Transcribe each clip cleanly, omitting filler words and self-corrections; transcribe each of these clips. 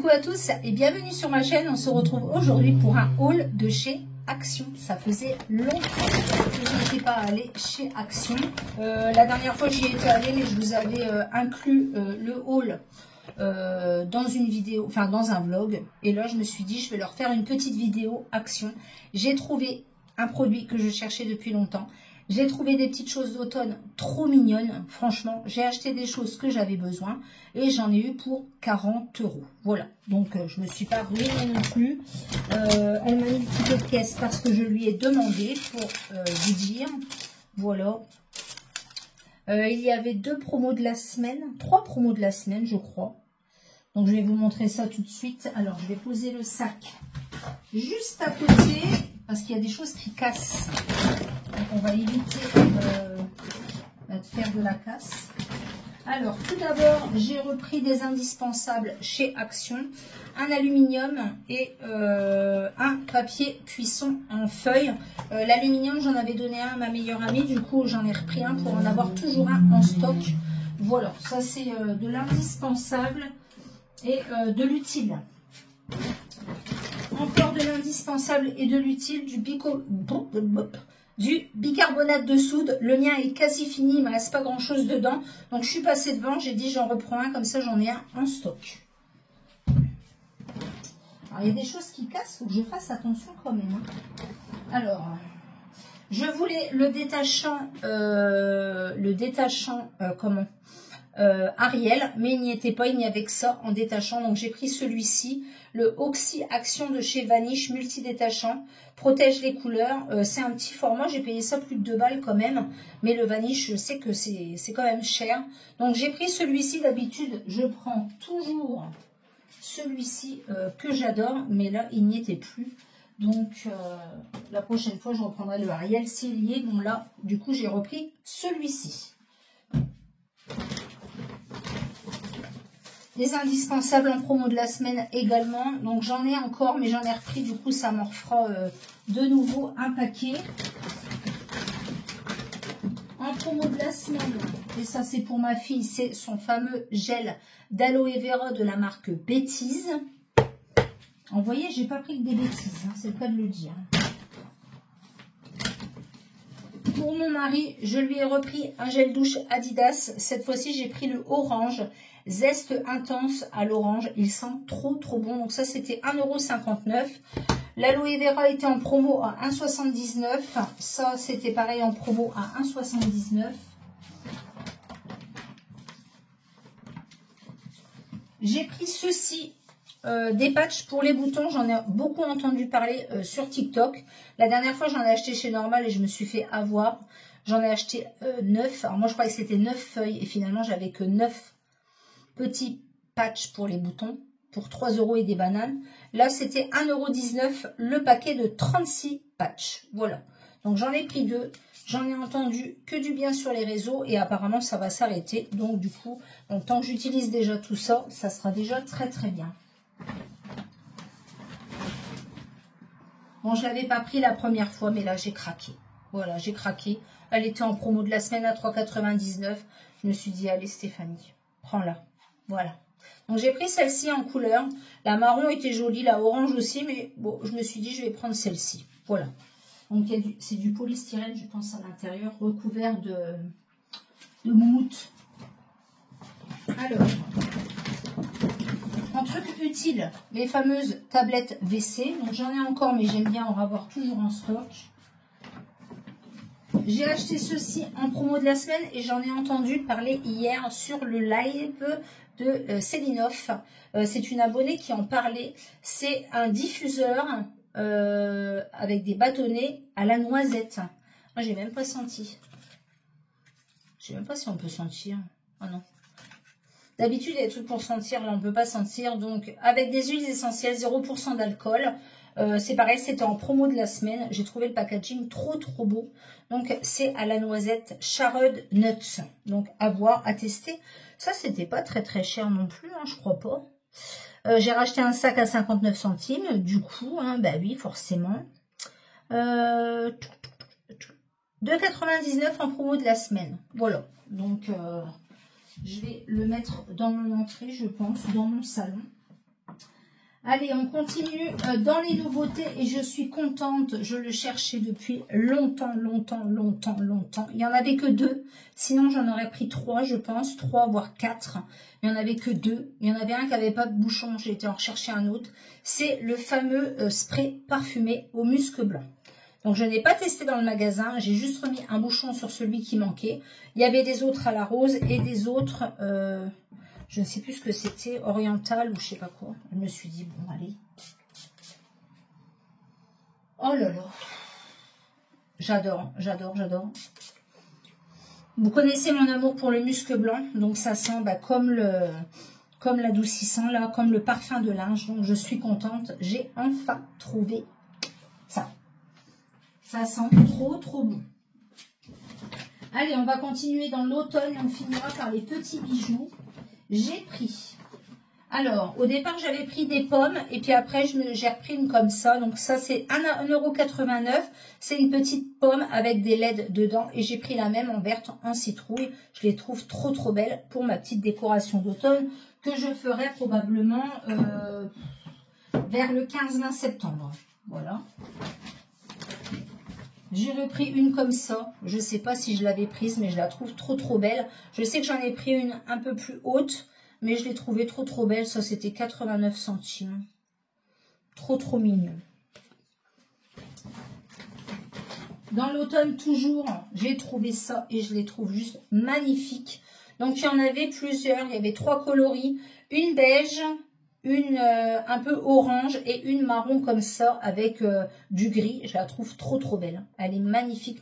Coucou à tous et bienvenue sur ma chaîne. On se retrouve aujourd'hui pour un haul de chez Action. Ça faisait longtemps que je n'étais pas allée chez Action. La dernière fois j'y étais allée, mais je vous avais inclus le haul dans une vidéo, enfin dans un vlog. Et là je me suis dit je vais leur faire une petite vidéo Action. J'ai trouvé un produit que je cherchais depuis longtemps. J'ai trouvé des petites choses d'automne trop mignonnes. Franchement, j'ai acheté des choses que j'avais besoin et j'en ai eu pour 40 €. Voilà, donc je ne me suis pas ruinée non plus. Elle m'a mis le petit peu de caisse parce que je lui ai demandé pour vous dire. Voilà. Il y avait 2 promos de la semaine, 3 promos de la semaine, je crois. Donc je vais vous montrer ça tout de suite. Alors, je vais poser le sac juste à côté parce qu'il y a des choses qui cassent. Donc on va éviter de faire de la casse. Alors tout d'abord, j'ai repris des indispensables chez Action. Un aluminium et un papier cuisson en feuille. L'aluminium, j'en avais donné un à ma meilleure amie. Du coup, j'en ai repris un pour en avoir toujours un en stock. Voilà, ça c'est de l'indispensable et de l'utile. Encore de l'indispensable et de l'utile, du bicarbonate de soude. Le mien est quasi fini, il ne me reste pas grand chose dedans. Donc je suis passée devant, j'ai dit j'en reprends un, comme ça j'en ai un en stock. Alors il y a des choses qui cassent, il faut que je fasse attention quand même. Alors, je voulais le détachant, Ariel, mais il n'y était pas, il n'y avait que ça en détachant. Donc j'ai pris celui-ci, le Oxy Action de chez Vanish, multi-détachant, protège les couleurs. C'est un petit format, j'ai payé ça plus de 2 balles quand même, mais le Vanish, je sais que c'est quand même cher. Donc j'ai pris celui-ci. D'habitude je prends toujours celui-ci que j'adore, mais là il n'y était plus. Donc la prochaine fois je reprendrai le Ariel s'il y est. Bon là du coup j'ai repris celui-ci. Les indispensables en promo de la semaine également. Donc j'en ai encore, mais j'en ai repris. Du coup, ça m'en refera de nouveau un paquet. En promo de la semaine, et ça c'est pour ma fille, c'est son fameux gel d'aloe vera de la marque Bêtise. Vous voyez, j'ai pas pris que des bêtises, hein, c'est le cas de le dire. Pour mon mari, je lui ai repris un gel douche Adidas. Cette fois-ci, j'ai pris le orange. Zeste intense à l'orange. Il sent trop bon. Donc ça, c'était 1,59 €. L'aloe vera était en promo à 1,79 €. Ça, c'était pareil en promo à 1,79 €. J'ai pris ceci. Des patchs pour les boutons, j'en ai beaucoup entendu parler sur TikTok. La dernière fois, j'en ai acheté chez Normal et je me suis fait avoir. J'en ai acheté 9. Alors moi, je croyais que c'était 9 feuilles et finalement, j'avais que 9 petits patchs pour les boutons pour 3 € et des bananes. Là, c'était 1,19 € le paquet de 36 patchs. Voilà. Donc, j'en ai pris 2. J'en ai entendu que du bien sur les réseaux et apparemment, ça va s'arrêter. Donc, du coup, tant que j'utilise déjà tout ça, ça sera déjà très bien. Bon, je ne l'avais pas pris la première fois, mais là, j'ai craqué. Voilà, j'ai craqué. Elle était en promo de la semaine à 3,99 €. Je me suis dit, allez Stéphanie, prends-la. Voilà. Donc, j'ai pris celle-ci en couleur. La marron était jolie, la orange aussi, mais bon, je me suis dit, je vais prendre celle-ci. Voilà. Donc, c'est du polystyrène, je pense, à l'intérieur, recouvert de moumoute. Alors, en truc utile, les fameuses tablettes WC. Donc j'en ai encore, mais j'aime bien en avoir toujours en stock. J'ai acheté ceci en promo de la semaine et j'en ai entendu parler hier sur le live de Célinov. C'est une abonnée qui en parlait. C'est un diffuseur avec des bâtonnets à la noisette. Moi, j'ai même pas senti. Je sais même pas si on peut sentir. Ah non. D'habitude, il y a des trucs pour sentir, là on ne peut pas sentir. Donc, avec des huiles essentielles, 0% d'alcool. C'est pareil, c'était en promo de la semaine. J'ai trouvé le packaging trop beau. Donc, c'est à la noisette Charred Nuts. Donc, à voir, à tester. Ça, c'était pas très cher non plus, hein, je crois pas. J'ai racheté un sac à 59 centimes. Du coup, hein, bah oui, forcément. 2,99 € en promo de la semaine. Voilà. Donc... je vais le mettre dans mon entrée, je pense, dans mon salon. Allez, on continue dans les nouveautés et je suis contente. Je le cherchais depuis longtemps. Il n'y en avait que 2. Sinon, j'en aurais pris 3, je pense. 3, voire 4. Il n'y en avait que 2. Il y en avait un qui n'avait pas de bouchon. J'ai été en rechercher un autre. C'est le fameux spray parfumé au musc blanc. Donc, je n'ai pas testé dans le magasin. J'ai juste remis un bouchon sur celui qui manquait. Il y avait des autres à la rose et des autres... je ne sais plus ce que c'était, oriental ou je sais pas quoi. Je me suis dit, bon, allez. Oh là là. J'adore. Vous connaissez mon amour pour le musc blanc. Donc, ça sent comme l'adoucissant, là, comme le parfum de linge. Donc, je suis contente. J'ai enfin trouvé ça. Ça sent trop bon. Allez, on va continuer dans l'automne et on finira par les petits bijoux. J'ai pris, alors au départ j'avais pris des pommes et puis après j'ai repris une comme ça, donc ça c'est 1,89 €, c'est une petite pomme avec des LED dedans et j'ai pris la même en verte en citrouille, je les trouve trop belles pour ma petite décoration d'automne que je ferai probablement vers le 15-20 septembre, voilà. J'ai repris une comme ça. Je ne sais pas si je l'avais prise, mais je la trouve trop belle. Je sais que j'en ai pris une un peu plus haute, mais je l'ai trouvée trop belle. Ça, c'était 89 centimes. Trop mignon. Dans l'automne, toujours, j'ai trouvé ça et je les trouve juste magnifiques. Donc, il y en avait plusieurs. Il y avait 3 coloris. Une beige, une un peu orange et une marron comme ça avec du gris. Je la trouve trop belle. Elle est magnifique.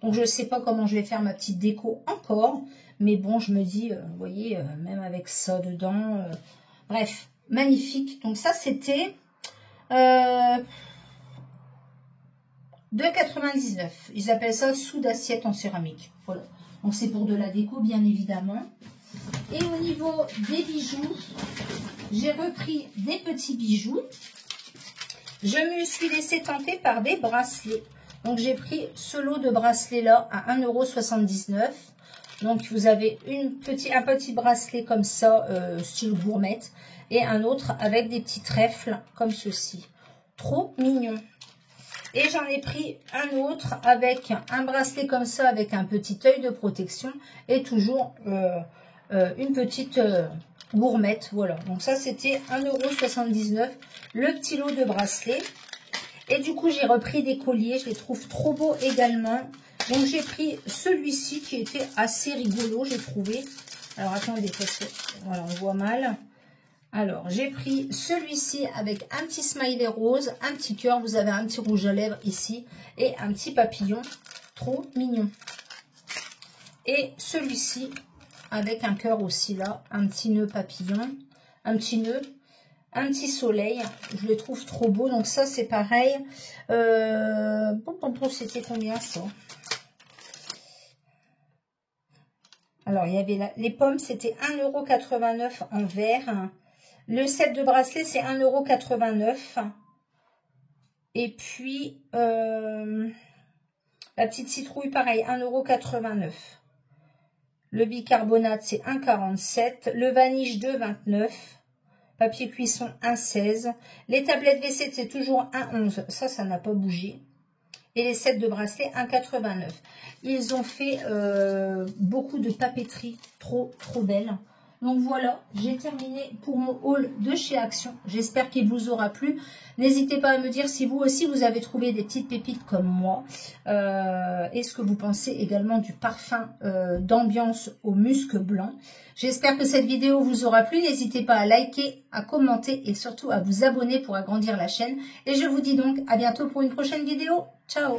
Donc je ne sais pas comment je vais faire ma petite déco encore. Mais bon, je me dis, vous voyez, même avec ça dedans. Bref, magnifique. Donc ça, c'était 2,99 €. Ils appellent ça sous d'assiette en céramique. Voilà. Donc c'est pour de la déco, bien évidemment. Et au niveau des bijoux, j'ai repris des petits bijoux. Je me suis laissé tenter par des bracelets. Donc, j'ai pris ce lot de bracelets-là à 1,79 €. Donc, vous avez un petit bracelet comme ça, style gourmette. Et un autre avec des petits trèfles comme ceci. Trop mignon. Et j'en ai pris un autre avec un bracelet comme ça, avec un petit œil de protection. Et toujours une petite... gourmette, voilà. Donc ça, c'était 1,79 €, le petit lot de bracelets. Et du coup, j'ai repris des colliers. Je les trouve trop beaux également. Donc, j'ai pris celui-ci qui était assez rigolo, j'ai trouvé. Alors, attendez, parce que, voilà, on voit mal. Alors, j'ai pris celui-ci avec un petit smiley rose, un petit cœur. Vous avez un petit rouge à lèvres ici et un petit papillon. Trop mignon. Et celui-ci avec un cœur aussi là, un petit nœud papillon, un petit nœud, un petit soleil. Je les trouve trop beaux. Donc ça, c'est pareil. C'était combien ça? Alors, il y avait les pommes, c'était 1,89 € en vert. Le set de bracelet, c'est 1,89 €. Et puis, la petite citrouille, pareil, 1,89 €. Le bicarbonate, c'est 1,47 €. Le vaniche, 2,29 €. Papier cuisson, 1,16 €. Les tablettes WC, c'est toujours 1,11 €. Ça n'a pas bougé. Et les sets de bracelets, 1,89 €. Ils ont fait beaucoup de papeterie. Trop belle. Donc voilà, j'ai terminé pour mon haul de chez Action. J'espère qu'il vous aura plu. N'hésitez pas à me dire si vous aussi vous avez trouvé des petites pépites comme moi. Et ce que vous pensez également du parfum d'ambiance au musc blanc. J'espère que cette vidéo vous aura plu. N'hésitez pas à liker, à commenter et surtout à vous abonner pour agrandir la chaîne. Et je vous dis donc à bientôt pour une prochaine vidéo. Ciao!